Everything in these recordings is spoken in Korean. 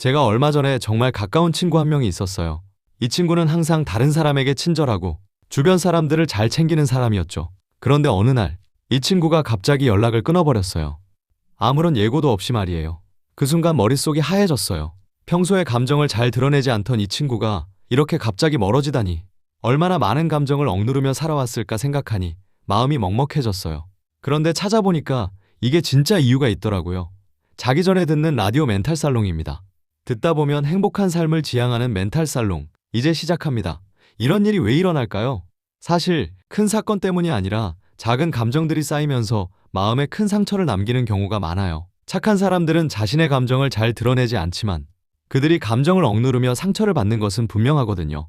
제가 얼마 전에 정말 가까운 친구 한 명이 있었어요. 이 친구는 항상 다른 사람에게 친절하고 주변 사람들을 잘 챙기는 사람이었죠. 그런데 어느 날 이 친구가 갑자기 연락을 끊어버렸어요. 아무런 예고도 없이 말이에요. 그 순간 머릿속이 하얘졌어요. 평소에 감정을 잘 드러내지 않던 이 친구가 이렇게 갑자기 멀어지다니, 얼마나 많은 감정을 억누르며 살아왔을까 생각하니 마음이 먹먹해졌어요. 그런데 찾아보니까 이게 진짜 이유가 있더라고요. 자기 전에 듣는 라디오 멘탈살롱입니다. 듣다 보면 행복한 삶을 지향하는 멘탈살롱, 이제 시작합니다. 이런 일이 왜 일어날까요? 사실 큰 사건 때문이 아니라 작은 감정들이 쌓이면서 마음에 큰 상처를 남기는 경우가 많아요. 착한 사람들은 자신의 감정을 잘 드러내지 않지만 그들이 감정을 억누르며 상처를 받는 것은 분명하거든요.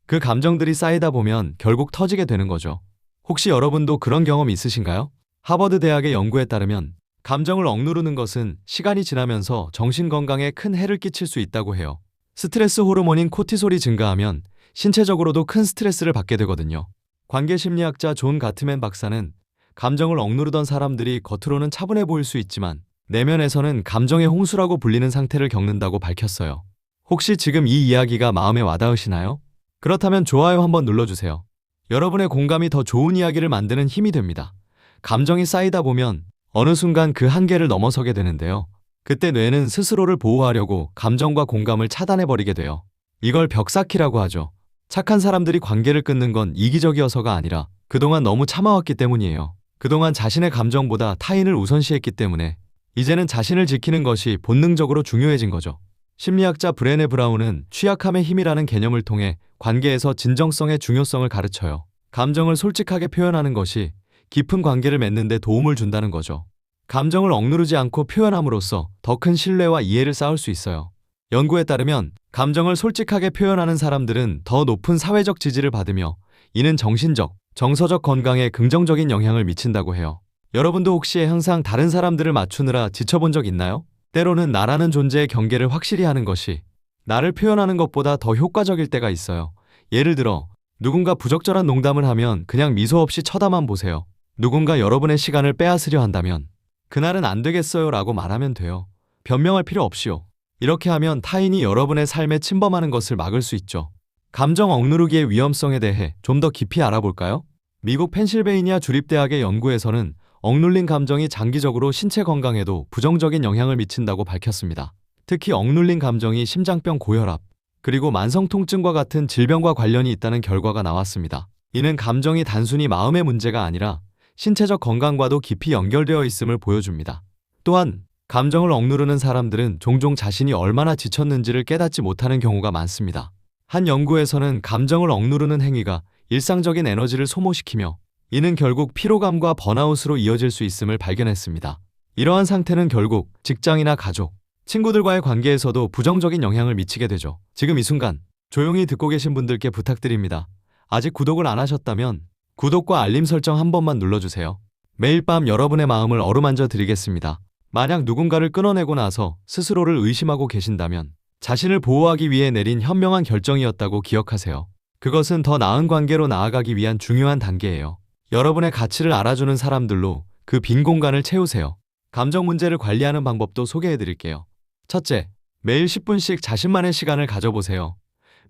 그 감정들이 쌓이다 보면 결국 터지게 되는 거죠. 혹시 여러분도 그런 경험 있으신가요? 하버드 대학의 연구에 따르면 감정을 억누르는 것은 시간이 지나면서 정신건강에 큰 해를 끼칠 수 있다고 해요. 스트레스 호르몬인 코티솔이 증가하면 신체적으로도 큰 스트레스를 받게 되거든요. 관계심리학자 존 가트맨 박사는 감정을 억누르던 사람들이 겉으로는 차분해 보일 수 있지만 내면에서는 감정의 홍수라고 불리는 상태를 겪는다고 밝혔어요. 혹시 지금 이 이야기가 마음에 와닿으시나요? 그렇다면 좋아요 한번 눌러주세요. 여러분의 공감이 더 좋은 이야기를 만드는 힘이 됩니다. 감정이 쌓이다 보면 어느 순간 그 한계를 넘어서게 되는데요. 그때 뇌는 스스로를 보호하려고 감정과 공감을 차단해버리게 돼요. 이걸 벽쌓기라고 하죠. 착한 사람들이 관계를 끊는 건 이기적이어서가 아니라 그동안 너무 참아왔기 때문이에요. 그동안 자신의 감정보다 타인을 우선시했기 때문에 이제는 자신을 지키는 것이 본능적으로 중요해진 거죠. 심리학자 브레네 브라운은 취약함의 힘이라는 개념을 통해 관계에서 진정성의 중요성을 가르쳐요. 감정을 솔직하게 표현하는 것이 깊은 관계를 맺는 데 도움을 준다는 거죠. 감정을 억누르지 않고 표현함으로써 더 큰 신뢰와 이해를 쌓을 수 있어요. 연구에 따르면 감정을 솔직하게 표현하는 사람들은 더 높은 사회적 지지를 받으며 이는 정신적, 정서적 건강에 긍정적인 영향을 미친다고 해요. 여러분도 혹시 항상 다른 사람들을 맞추느라 지쳐본 적 있나요? 때로는 나라는 존재의 경계를 확실히 하는 것이 나를 표현하는 것보다 더 효과적일 때가 있어요. 예를 들어 누군가 부적절한 농담을 하면 그냥 미소 없이 쳐다만 보세요. 누군가 여러분의 시간을 빼앗으려 한다면 그날은 안 되겠어요 라고 말하면 돼요. 변명할 필요 없이요. 이렇게 하면 타인이 여러분의 삶에 침범하는 것을 막을 수 있죠. 감정 억누르기의 위험성에 대해 좀 더 깊이 알아볼까요? 미국 펜실베이니아 주립대학의 연구에서는 억눌린 감정이 장기적으로 신체 건강에도 부정적인 영향을 미친다고 밝혔습니다. 특히 억눌린 감정이 심장병 고혈압, 그리고 만성통증과 같은 질병과 관련이 있다는 결과가 나왔습니다. 이는 감정이 단순히 마음의 문제가 아니라 신체적 건강과도 깊이 연결되어 있음을 보여줍니다. 또한 감정을 억누르는 사람들은 종종 자신이 얼마나 지쳤는지를 깨닫지 못하는 경우가 많습니다. 한 연구에서는 감정을 억누르는 행위가 일상적인 에너지를 소모시키며 이는 결국 피로감과 번아웃으로 이어질 수 있음을 발견했습니다. 이러한 상태는 결국 직장이나 가족, 친구들과의 관계에서도 부정적인 영향을 미치게 되죠. 지금 이 순간 조용히 듣고 계신 분들께 부탁드립니다. 아직 구독을 안 하셨다면 구독과 알림 설정 한 번만 눌러주세요. 매일 밤 여러분의 마음을 어루만져 드리겠습니다. 만약 누군가를 끊어내고 나서 스스로를 의심하고 계신다면 자신을 보호하기 위해 내린 현명한 결정이었다고 기억하세요. 그것은 더 나은 관계로 나아가기 위한 중요한 단계예요. 여러분의 가치를 알아주는 사람들로 그 빈 공간을 채우세요. 감정 문제를 관리하는 방법도 소개해드릴게요. 첫째, 매일 10분씩 자신만의 시간을 가져보세요.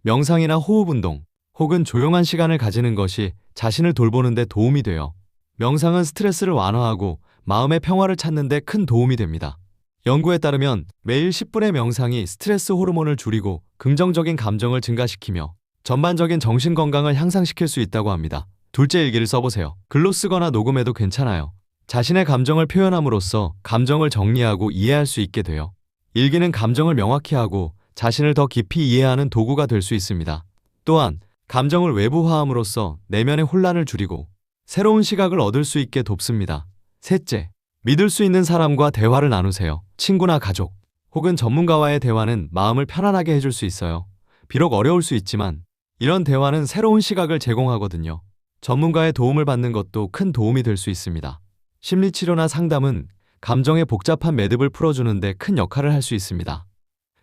명상이나 호흡 운동, 혹은 조용한 시간을 가지는 것이 자신을 돌보는 데 도움이 돼요. 명상은 스트레스를 완화하고 마음의 평화를 찾는 데 큰 도움이 됩니다. 연구에 따르면 매일 10분의 명상이 스트레스 호르몬을 줄이고 긍정적인 감정을 증가시키며 전반적인 정신 건강을 향상시킬 수 있다고 합니다. 둘째, 일기를 써보세요. 글로 쓰거나 녹음해도 괜찮아요. 자신의 감정을 표현함으로써 감정을 정리하고 이해할 수 있게 돼요. 일기는 감정을 명확히 하고 자신을 더 깊이 이해하는 도구가 될 수 있습니다. 또한 감정을 외부화함으로써 내면의 혼란을 줄이고 새로운 시각을 얻을 수 있게 돕습니다. 셋째, 믿을 수 있는 사람과 대화를 나누세요. 친구나 가족, 혹은 전문가와의 대화는 마음을 편안하게 해줄 수 있어요. 비록 어려울 수 있지만 이런 대화는 새로운 시각을 제공하거든요. 전문가의 도움을 받는 것도 큰 도움이 될 수 있습니다. 심리치료나 상담은 감정의 복잡한 매듭을 풀어주는 데 큰 역할을 할 수 있습니다.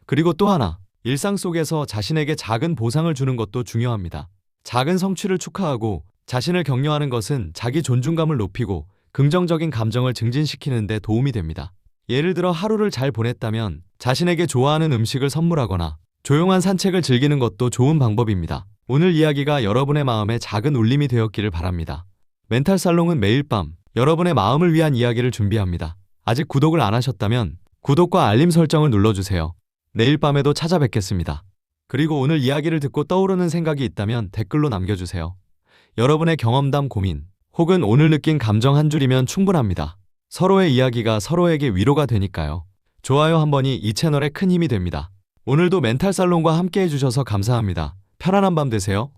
그리고 또 하나, 일상 속에서 자신에게 작은 보상을 주는 것도 중요합니다. 작은 성취를 축하하고 자신을 격려하는 것은 자기 존중감을 높이고 긍정적인 감정을 증진시키는 데 도움이 됩니다. 예를 들어 하루를 잘 보냈다면 자신에게 좋아하는 음식을 선물하거나 조용한 산책을 즐기는 것도 좋은 방법입니다. 오늘 이야기가 여러분의 마음에 작은 울림이 되었기를 바랍니다. 멘탈 살롱은 매일 밤 여러분의 마음을 위한 이야기를 준비합니다. 아직 구독을 안 하셨다면 구독과 알림 설정을 눌러주세요. 내일 밤에도 찾아뵙겠습니다. 그리고 오늘 이야기를 듣고 떠오르는 생각이 있다면 댓글로 남겨주세요. 여러분의 경험담, 고민, 혹은 오늘 느낀 감정 한 줄이면 충분합니다. 서로의 이야기가 서로에게 위로가 되니까요. 좋아요 한 번이 이 채널에 큰 힘이 됩니다. 오늘도 멘탈 살롱과 함께 해주셔서 감사합니다. 편안한 밤 되세요.